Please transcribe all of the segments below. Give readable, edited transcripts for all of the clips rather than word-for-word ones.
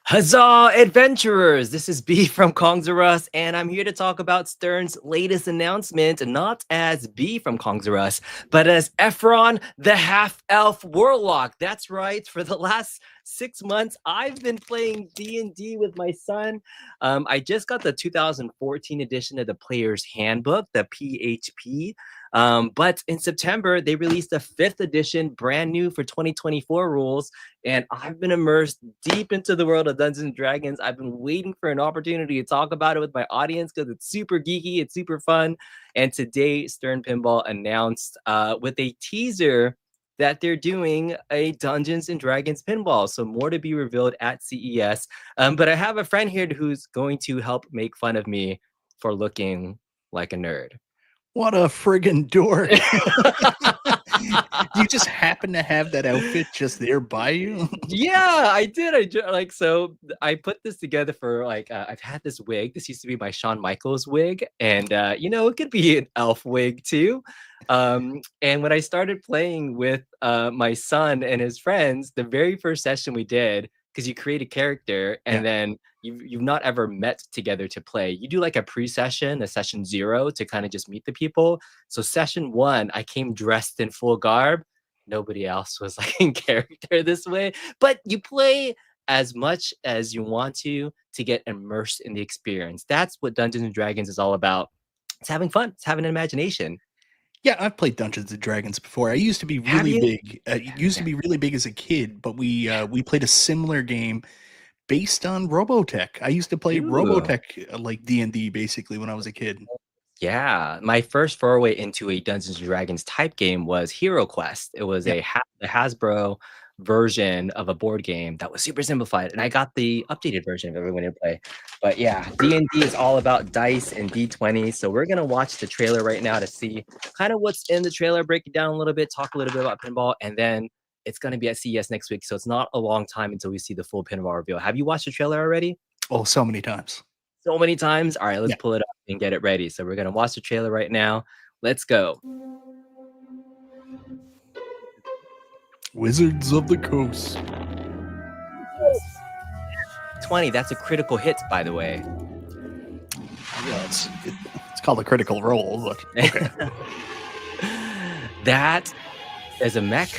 Huzzah, adventurers! This is B from Kongs R Us, and I'm here to talk about Stern's latest announcement, not as B from Kongs R Us, but as Efron, the half-elf warlock. That's right, for the last 6 months, I've been playing D&D with my son. I just got the 2014 edition of the Player's Handbook, the PHP. But in September, they released a 5th edition, brand new for 2024 rules, and I've been immersed deep into the world of Dungeons and Dragons. I've been waiting for an opportunity to talk about it with my audience because it's super geeky, it's super fun. And today, Stern Pinball announced with a teaser that they're doing a Dungeons and Dragons pinball. So more to be revealed at CES. But I have a friend here who's going to help make fun of me for looking like a nerd. What a friggin' dork. You just happen to have that outfit just there by you? Yeah, I did. So I put this together for I've had this wig. This used to be my Shawn Michaels wig, and it could be an elf wig too. And when I started playing with my son and his friends, the very first session we did, because you create a character and then you've not ever met together to play. You do like a pre-session, a session 0 to kind of just meet the people. So session 1, I came dressed in full garb. Nobody else was like in character this way, but you play as much as you want to get immersed in the experience. That's what Dungeons and Dragons is all about. It's having fun. It's having an imagination. Yeah, I've played Dungeons and Dragons before. I used to be really big. It used to be really big as a kid, but we played a similar game based on Robotech. I used to play Robotech like D&D basically when I was a kid. Yeah, my first foray into a Dungeons and Dragons type game was Hero Quest. It was a Hasbro version of a board game that was super simplified, and I got the updated version of everyone to play. But yeah, D&D is all about dice and D20. So we're gonna watch the trailer right now to see kind of what's in the trailer, break it down a little bit, talk a little bit about pinball, and then it's gonna be at CES next week. So it's not a long time until we see the full pinball reveal. Have you watched the trailer already? Oh, so many times. So many times. All right, let's pull it up and get it ready. So we're gonna watch the trailer right now. Let's go. Wizards of the Coast. 20. That's a critical hit, by the way. Yeah, it's called a critical roll, but okay. That is a mech.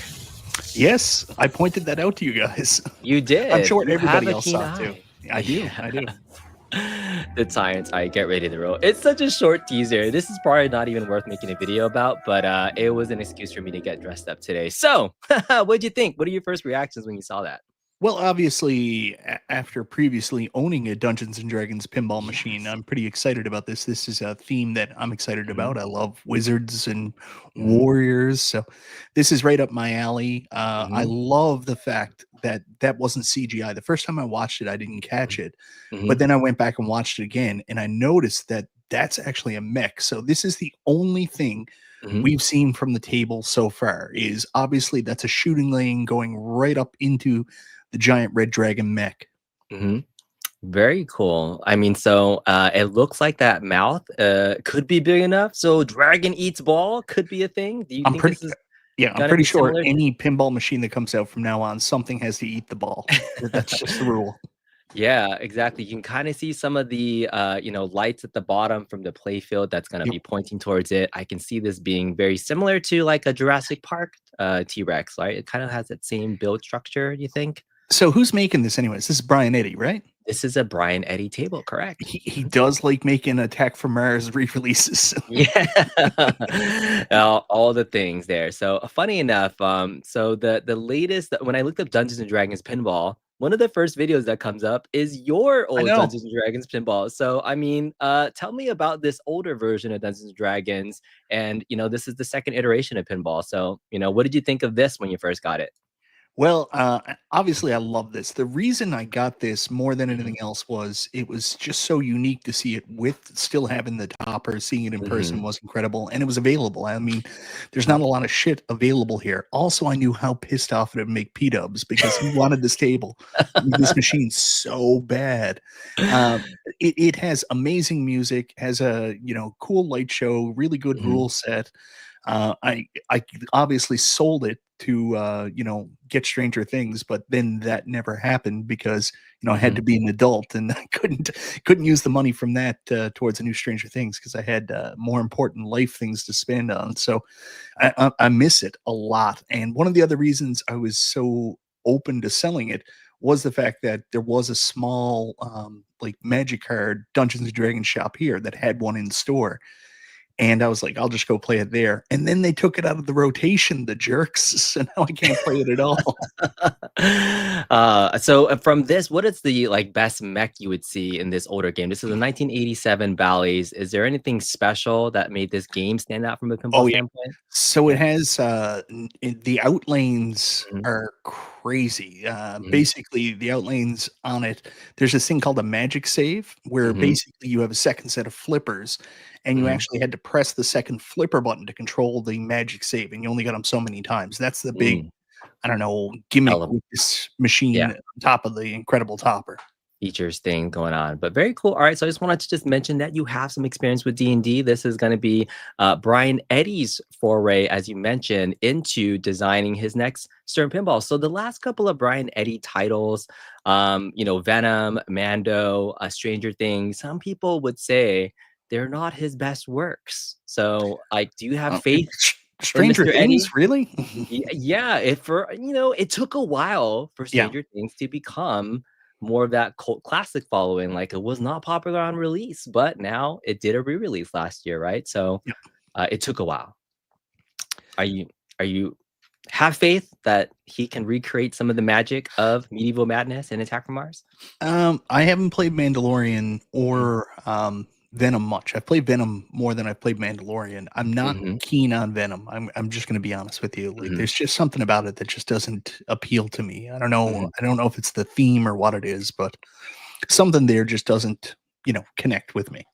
Yes, I pointed that out to you guys. You did. I'm sure everybody else saw it too. I do. The Tyrant. All right, get ready to roll. It's such a short teaser. This is probably not even worth making a video about, but it was an excuse for me to get dressed up today. So, what'd you think? What are your first reactions when you saw that? Well, obviously, after previously owning a Dungeons and Dragons pinball machine, I'm pretty excited about this. This is a theme that I'm excited about. I love wizards and warriors, so this is right up my alley. I love the fact that that wasn't CGI. The first time I watched it, I didn't catch it, but then I went back and watched it again, and I noticed that that's actually a mech. So this is the only thing we've seen from the table so far. Is obviously that's a shooting lane going right up into the giant red dragon mech. Very cool. I mean, so it looks like that mouth could be big enough. So dragon eats ball could be a thing. Do you think this is I'm pretty sure any pinball machine that comes out from now on, something has to eat the ball. That's just the rule. Yeah, exactly. You can kind of see some of the lights at the bottom from the play field that's going to be pointing towards it. I can see this being very similar to like a Jurassic Park T-Rex, right? It kind of has that same build structure, you think? So who's making this anyways? This is Brian Eddy, right? This is a Brian Eddy table, correct? He does like making Attack from Mars re-releases. Yeah, all the things there. So funny enough, so the latest, when I looked up Dungeons and Dragons pinball, one of the first videos that comes up is your old Dungeons and Dragons pinball. So I mean, tell me about this older version of Dungeons and Dragons, and this is the second iteration of pinball. So what did you think of this when you first got it? Well, obviously, I love this. The reason I got this more than anything else was it was just so unique to see it with still having the topper. Seeing it in person was incredible, and it was available. I mean, there's not a lot of shit available here. Also, I knew how pissed off it would make P-Dubs because he wanted this table, this machine so bad. It has amazing music, has a cool light show, really good rule set. I obviously sold it to get Stranger Things, but then that never happened because I had Mhm. to be an adult, and I couldn't use the money from that towards a new Stranger Things because I had more important life things to spend on. So I miss it a lot. And one of the other reasons I was so open to selling it was the fact that there was a small like Magic card Dungeons and Dragons shop here that had one in store. And I was like, I'll just go play it there. And then they took it out of the rotation, the jerks. So now I can't play it at all. So from this, what is the like best mech you would see in this older game? This is a 1987 Bally's. Is there anything special that made this game stand out from a pinball Oh yeah. standpoint? So it Yeah. has the outlanes Mhm. are crazy. Mhm. Basically, the outlanes on it, there's this thing called a magic save where Mhm. basically you have a second set of flippers and you Mhm. actually had to press the second flipper button to control the magic save, and you only got them so many times. That's the big, Mm. I don't know, gimmick Ele with this Yeah. machine on top of the incredible topper. Features thing going on, but very cool. All right, so I just wanted to just mention that you have some experience with D&D. This is going to be Brian Eddy's foray, as you mentioned, into designing his next Stern Pinball. So the last couple of Brian Eddy titles, Venom, Mando, Stranger Things, some people would say they're not his best works. So, like, do you have faith in Stranger Mr. Things, Eddy? really? Yeah, it took a while for Yeah. Stranger Things to become more of that cult classic following. Like, it was not popular on release, but now it did a re-release last year, right? So, it took a while. Are you have faith that he can recreate some of the magic of Medieval Madness and Attack from Mars? I haven't played Mandalorian Mhm, or Venom much. I've played Venom more than I've played Mandalorian. I'm not mhm, keen on Venom. I'm just going to be honest with you. Like, mhm, there's just something about it that just doesn't appeal to me. I don't know. mhm. I don't know if it's the theme or what it is, but something there just doesn't connect with me.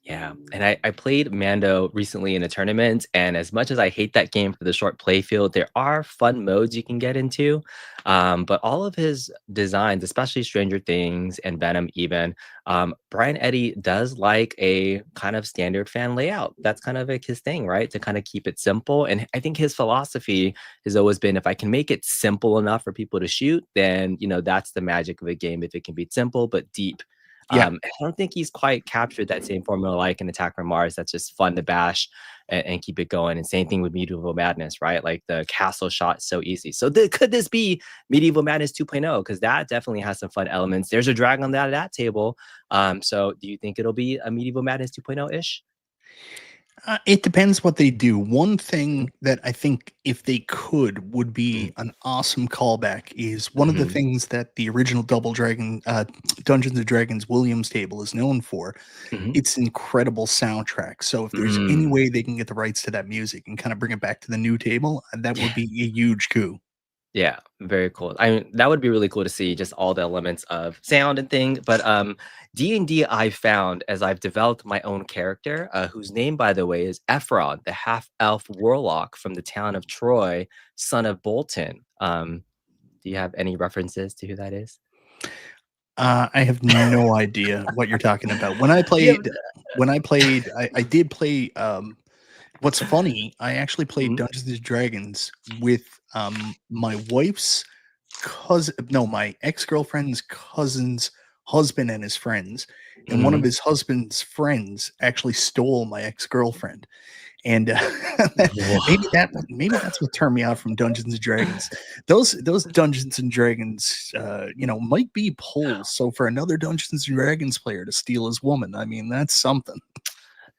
Yeah, and I played Mando recently in a tournament, and as much as I hate that game for the short play field, there are fun modes you can get into. But all of his designs, especially Stranger Things and Venom, even Brian Eddy does like a kind of standard fan layout. That's kind of like his thing, right? To kind of keep it simple. And I think his philosophy has always been, if I can make it simple enough for people to shoot, then that's the magic of a game. If it can be simple but deep. Yeah. I don't think he's quite captured that same formula like in Attack from Mars. That's just fun to bash and keep it going. And same thing with Medieval Madness, right? Like the castle shot so easy. So could this be Medieval Madness 2.0? Because that definitely has some fun elements. There's a dragon on that table. So do you think it'll be a Medieval Madness 2.0 ish? It depends what they do. One thing that I think, if they could, would be an awesome callback is one of the Mm-hmm. things that the original Double Dragon, Dungeons and Dragons Williams table is known for. Hmm. It's incredible soundtrack. So if there's any Mm. way they can get the rights to that music and kind of bring it back to the new table, that would be a huge coup. Yeah, very cool. I mean, that would be really cool to see just all the elements of sound and thing. But D&D I've found as I've developed my own character, whose name, by the way, is Efron, the half-elf warlock from the town of Troy, son of Bolton. Do you have any references to who that is? I have no idea what you're talking about. Yeah. I did play. What's funny, I actually played Mhm, Dungeons and Dragons with my wife's cousin, no, my ex-girlfriend's cousin's husband and his friends. And one of mhm. his husband's friends actually stole my ex-girlfriend. And Wha- maybe that's what turned me out from Dungeons and Dragons. Those Dungeons and Dragons, might be pulls. So for another Dungeons and Dragons player to steal his woman, I mean, that's something.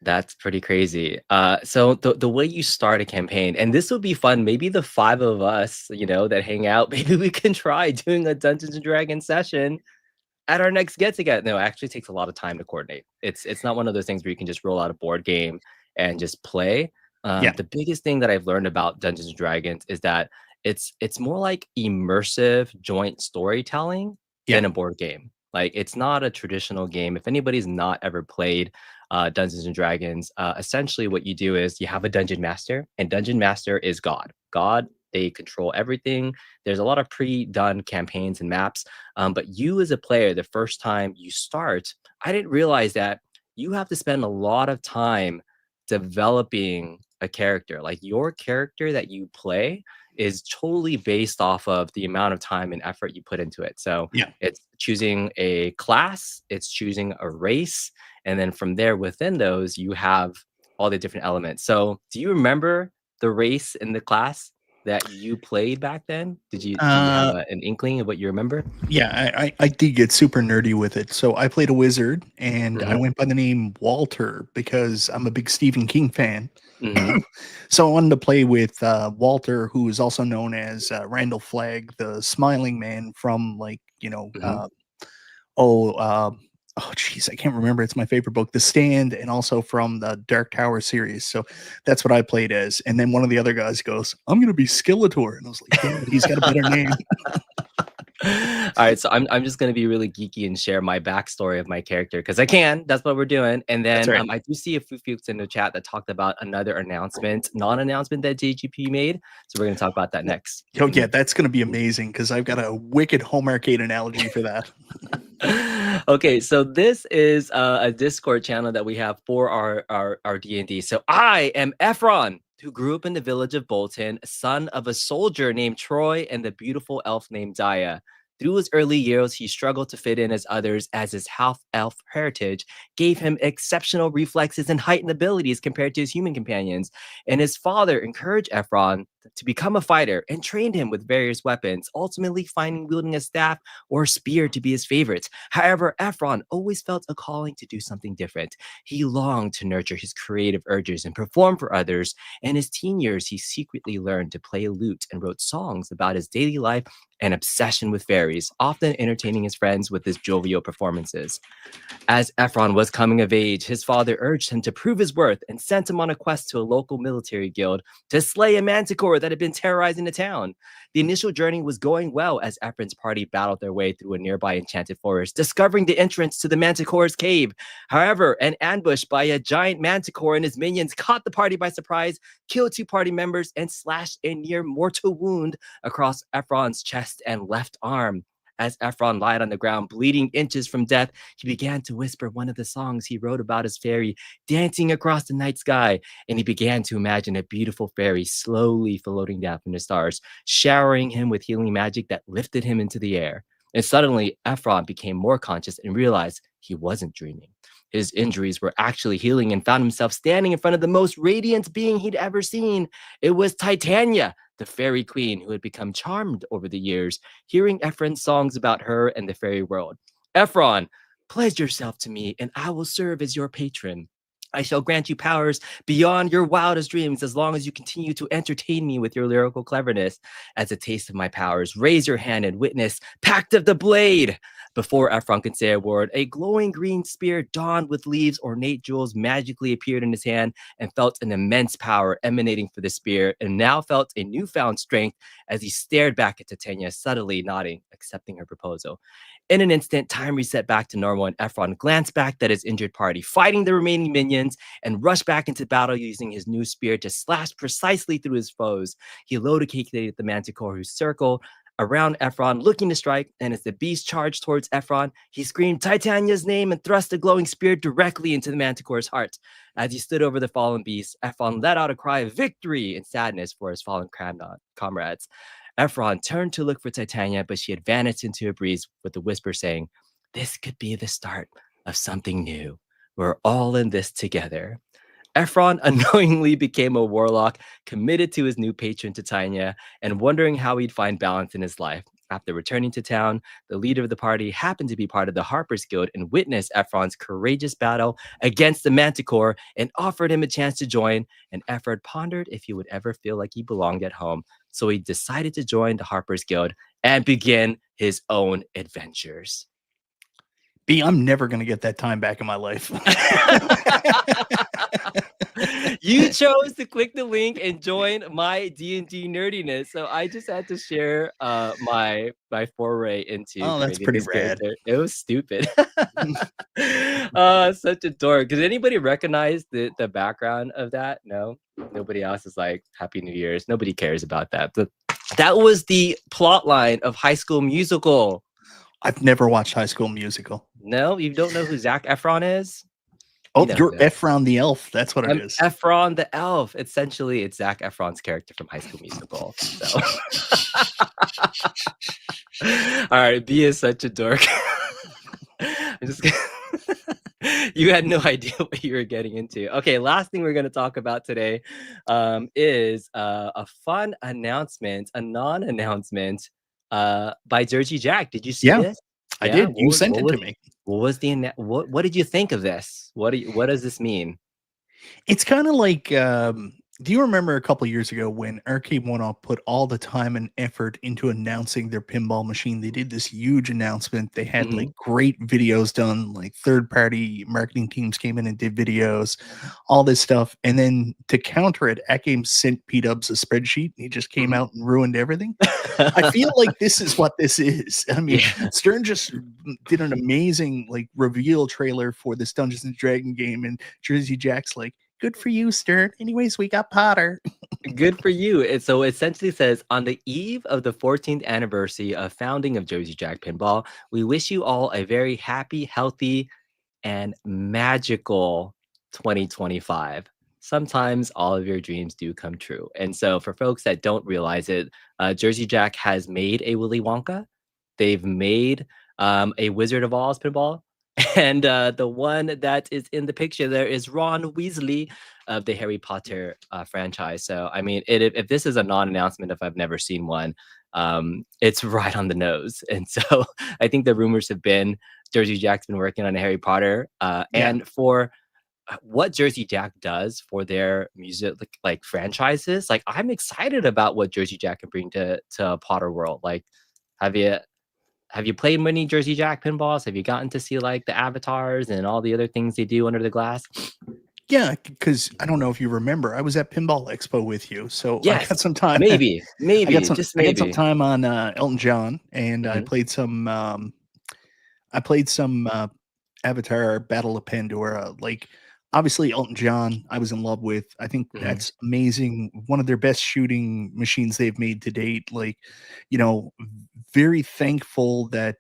That's pretty crazy. So the way you start a campaign, and this would be fun. Maybe the five of us, that hang out, maybe we can try doing a Dungeons and Dragons session at our next get together. No, it actually takes a lot of time to coordinate. It's not one of those things where you can just roll out a board game and just play. Yeah, The biggest thing that I've learned about Dungeons and Dragons is that it's more like immersive joint storytelling yeah, than a board game. Like it's not a traditional game. If anybody's not ever played Dungeons and Dragons, essentially what you do is you have a dungeon master, and dungeon master is God. God, they control everything. There's a lot of pre-done campaigns and maps, but you as a player, the first time you start, I didn't realize that you have to spend a lot of time developing a character. Like your character that you play is totally based off of the amount of time and effort you put into it. So Yeah. it's choosing a class, it's choosing a race, and then from there within those, you have all the different elements. So do you remember the race in the class that you played back then? Do you have Uh, an inkling of what you remember? yeah, I did get super nerdy with it. So I played a wizard, and I Hmm. went by the name Walter because I'm a big Stephen King fan. Hmm. So I wanted to play with Walter, who is also known as Randall Flagg, the Smiling Man from Hmm. oh, oh, jeez, I can't remember. It's my favorite book, The Stand, and also from the Dark Tower series. So that's what I played as. And then one of the other guys goes, "I'm going to be Skeletor," and I was like, "Damn it, he's got a better name." All right, so I'm just gonna be really geeky and share my backstory of my character because I can. That's what we're doing. And That's then right. I do see a few folks in the chat that talked about another announcement, non-announcement that JGP made. So we're gonna talk about that next. Oh yeah, that's going to be amazing because I've got a wicked home arcade analogy for that. Okay, so this is a Discord channel that we have for our D&D. So I am Efron, who grew up in the village of Bolton, son of a soldier named Troy and the beautiful elf named Daya. Through his early years, he struggled to fit in as others, as his half-elf heritage gave him exceptional reflexes and heightened abilities compared to his human companions. And his father encouraged Efron to become a fighter and trained him with various weapons, ultimately finding wielding a staff or spear to be his favorites. However, Efron always felt a calling to do something different. He longed to nurture his creative urges and perform for others. In his teen years, he secretly learned to play a lute and wrote songs about his daily life and obsession with fairies, often entertaining his friends with his jovial performances. As Efron was coming of age, his father urged him to prove his worth and sent him on a quest to a local military guild to slay a manticore that had been terrorizing the town. The initial journey was going well as Efron's party battled their way through a nearby enchanted forest, discovering the entrance to the manticore's cave. However, an ambush by a giant manticore and his minions caught the party by surprise, killed two party members, and slashed a near mortal wound across Efron's chest and left arm. As Efron lied on the ground, bleeding inches from death, he began to whisper one of the songs he wrote about his fairy dancing across the night sky, and he began to imagine a beautiful fairy slowly floating down from the stars, showering him with healing magic that lifted him into the air. And suddenly, Efron became more conscious and realized he wasn't dreaming. His injuries were actually healing and found himself standing in front of the most radiant being he'd ever seen. It was Titania, the fairy queen who had become charmed over the years, hearing Efron's songs about her and the fairy world. Efron, pledge yourself to me, and I will serve as your patron. I shall grant you powers beyond your wildest dreams as long as you continue to entertain me with your lyrical cleverness. As a taste of my powers, raise your hand and witness Pact of the Blade. Before Efron could say a word, a glowing green spear donned with leaves ornate jewels magically appeared in his hand and felt an immense power emanating from the spear and now felt a newfound strength as he stared back at Titania, subtly nodding, accepting her proposal. In an instant, time reset back to normal, and Efron glanced back at his injured party, fighting the remaining minions, and rushed back into battle using his new spear to slash precisely through his foes. He located the manticore who circled around Efron, looking to strike, and as the beast charged towards Efron, he screamed Titania's name and thrust the glowing spear directly into the manticore's heart. As he stood over the fallen beast, Efron let out a cry of victory and sadness for his fallen comrades. Efron turned to look for Titania, but she had vanished into a breeze with a whisper saying, "This could be the start of something new. We're all in this together." Efron unknowingly became a warlock, committed to his new patron Titania, and wondering how he'd find balance in his life. After returning to town, the leader of the party happened to be part of the Harper's Guild and witnessed Efron's courageous battle against the Manticore and offered him a chance to join. And Efron pondered if he would ever feel like he belonged at home. So he decided to join the Harper's Guild and begin his own adventures. B, I'm never going to get that time back in my life. You chose to click the link and join my D&D nerdiness, so I just had to share my foray into Oh, that's creating pretty this rad. character. It was stupid. Such a dork. Does anybody recognize the background of that? No, nobody else is like Happy New Year's. Nobody cares about that. But that was the plot line of High School Musical. I've never watched High School Musical. No, you don't know who Zac Efron is? Oh, You know who you're that is. Efron the elf. That's what it I'm is. Efron the elf. Essentially, it's Zac Efron's character from High School Musical. So, all right, B is such a dork. I'm just kidding. You had no idea what you were getting into. Okay, last thing we're going to talk about today is a fun announcement, a non-announcement by Jersey Jack. Did you see Yeah, this? I Yeah. did. You sent it to me. What was what did you think of this? What does this mean? It's kind of like, do you remember a couple years ago when Arcade One Up put all the time and effort into announcing their pinball machine? They did this huge announcement. They had Hmm. like great videos done, like third party marketing teams came in and did videos, all this stuff. And then to counter it, Akim sent P Dubs a spreadsheet. He just came Hmm. out and ruined everything. I feel like this is what this is. I mean, Yeah. Stern just did an amazing like reveal trailer for this Dungeons and Dragon game, and Jersey Jack's like, "Good for you, Stern. Anyways, we got Potter." Good for you. It so essentially says on the eve of the 14th anniversary of founding of Jersey Jack Pinball, we wish you all a very happy, healthy, and magical 2025. Sometimes all of your dreams do come true. And so, for folks that don't realize it, Jersey Jack has made a Willy Wonka. They've made a Wizard of Oz pinball. And the one that is in the picture there is Ron Weasley of the Harry Potter franchise. So, I mean, if this is a non announcement, if I've never seen one, it's right on the nose. And so, I think the rumors have been Jersey Jack's been working on a Harry Potter. Yeah, And for what Jersey Jack does for their music like franchises, like I'm excited about what Jersey Jack can bring to Potter World. Like, have you have you played many Jersey Jack pinballs? Have you gotten to see like the avatars and all the other things they do under the glass? yeah. Because I don't know if you remember, I was at Pinball Expo with you, so I Yes, got some time. maybe, just I got some maybe. time on Elton John, and I Hmm. played some. I played some Avatar Battle of Pandora. Like, obviously, Elton John, I was in love with. I think Hmm. that's amazing. One of their best shooting machines they've made to date. Like, very thankful that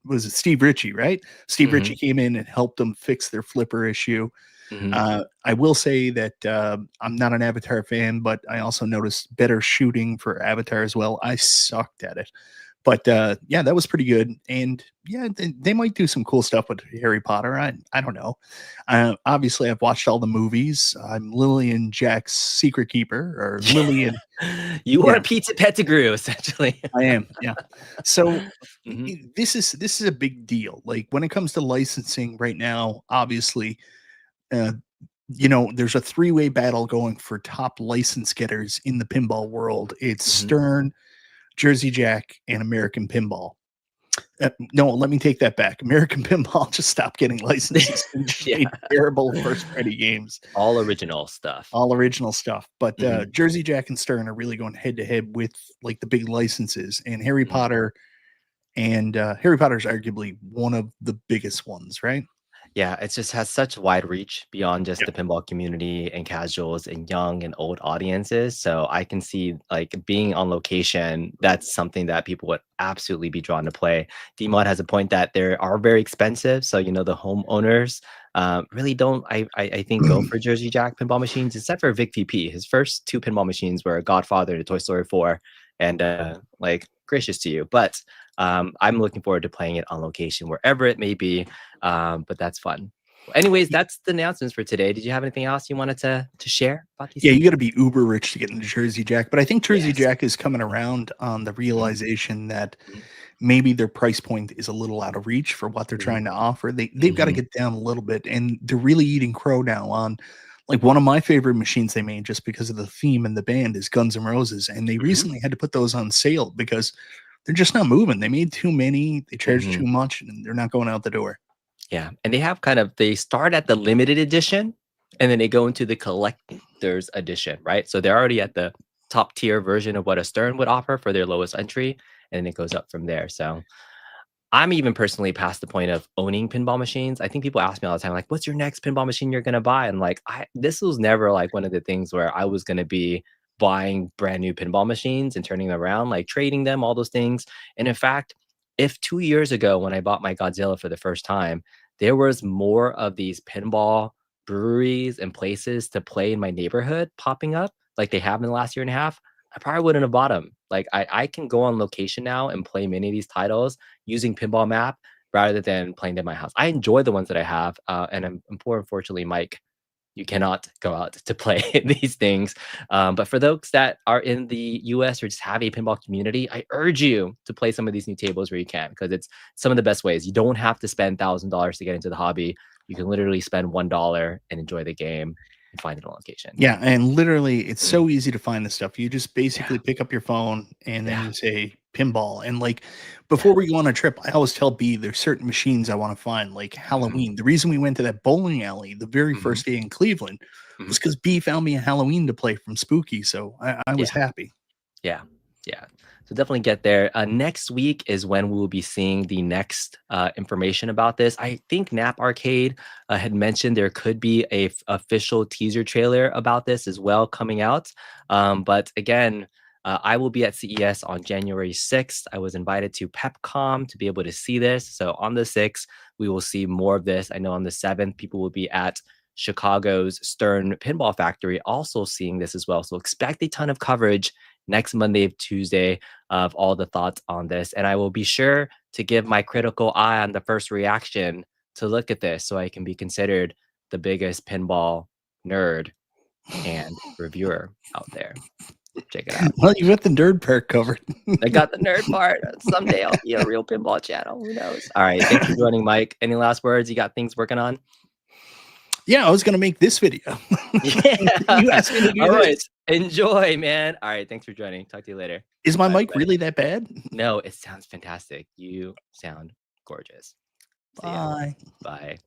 was it Steve Ritchie, right? Steve Hmm. Ritchie came in and helped them fix their flipper issue. Hmm. I will say that I'm not an Avatar fan, but I also noticed better shooting for Avatar as well. I sucked at it. But yeah, that was pretty good. And yeah, they might do some cool stuff with Harry Potter. I don't know. Obviously, I've watched all the movies. I'm Lillian Jack's secret keeper, or Lillian. You are Yeah, Pizza Pettigrew, essentially. I am. Yeah. So Hmm. this is a big deal. Like when it comes to licensing right now, obviously, uh, there's a three-way battle going for top license getters in the pinball world. It's Hmm. Stern, Jersey Jack, and American Pinball. No, let me take that back. American Pinball just stopped getting licenses and just Yeah, made terrible first-party games, all original stuff. all original stuff. But Hmm. Jersey Jack and Stern are really going head-to-head with like the big licenses, and Harry Hmm. Potter. And Harry Potter's arguably one of the biggest ones, right? Yeah, it just has such wide reach beyond just Yep. the pinball community and casuals and young and old audiences. So I can see like being on location, that's something that people would absolutely be drawn to play. DMod has a point that they are very expensive. So, the homeowners really don't, I think, go for Jersey Jack pinball machines, except for Vic VP. His first two pinball machines were Godfather to Toy Story 4 and like gracious to you. But I'm looking forward to playing it on location, wherever it may be. But that's fun. Well, anyways, that's the announcements for today. Did you have anything else you wanted to share about these Yeah, you things? got to be uber rich to get into Jersey Jack, but I think Jersey Yes. Jack is coming around on the Mhm, realization that mhm, maybe their price point is a little out of reach for what they're mhm, trying to offer. They've got to mhm, get down a little bit, and they're really eating crow now on like one of my favorite machines they made just because of the theme and the band is Guns N' Roses, and they mhm, recently had to put those on sale because they're just not moving. They made too many, they charged mhm. too much, and they're not going out the door. Yeah, and they start at the limited edition, and then they go into the collector's edition, right? So they're already at the top tier version of what a Stern would offer for their lowest entry, and it goes up from there. So I'm even personally past the point of owning pinball machines. I think people ask me all the time, like, "What's your next pinball machine you're gonna buy?" And like, this was never like one of the things where I was gonna be buying brand new pinball machines and turning them around, like trading them, all those things. And in fact, if 2 years ago when I bought my Godzilla for the first time, there was more of these pinball breweries and places to play in my neighborhood popping up like they have in the last year and a half, I probably wouldn't have bought them. Like I can go on location now and play many of these titles using Pinball Map rather than playing them at my house. I enjoy the ones that I have, and unfortunately, Mike, you cannot go out to play these things. But for those that are in the US or just have a pinball community, I urge you to play some of these new tables where you can, because it's some of the best ways. You don't have to spend $1,000 to get into the hobby. You can literally spend $1 and enjoy the game and find it on location. Yeah, and literally, it's so easy to find this stuff. You just basically Yeah. pick up your phone and then Yeah. you say pinball. And like Yeah. before we go on a trip, I always tell B there's certain machines I want to find, like Mhm. Halloween. The reason we went to that bowling alley the very Mhm. first day in Cleveland Mhm. was because B found me a Halloween to play from Spooky. So I was Yeah. happy. Yeah. Yeah. So definitely get there. Next week is when we will be seeing the next information about this. I think Nap Arcade had mentioned there could be a official teaser trailer about this as well coming out. But again, I will be at CES on January 6th. I was invited to PepCom to be able to see this. So on the 6th, we will see more of this. I know on the 7th, people will be at Chicago's Stern Pinball Factory also seeing this as well. So expect a ton of coverage next Monday, Tuesday of all the thoughts on this. And I will be sure to give my critical eye on the first reaction to look at this so I can be considered the biggest pinball nerd and reviewer out there. Check it out. Well, you got the nerd part covered. I got the nerd part. Someday I'll be a real pinball channel. Who knows? All right. Thanks for joining, Mike. Any last words? You got things working on? Yeah, I was going to make this video. Yeah. You asked me to do All right. this. Enjoy, man. All right. Thanks for joining. Talk to you later. Is my Bye, mic everybody. really that bad? No, it sounds fantastic. You sound gorgeous. See ya. Bye. Bye.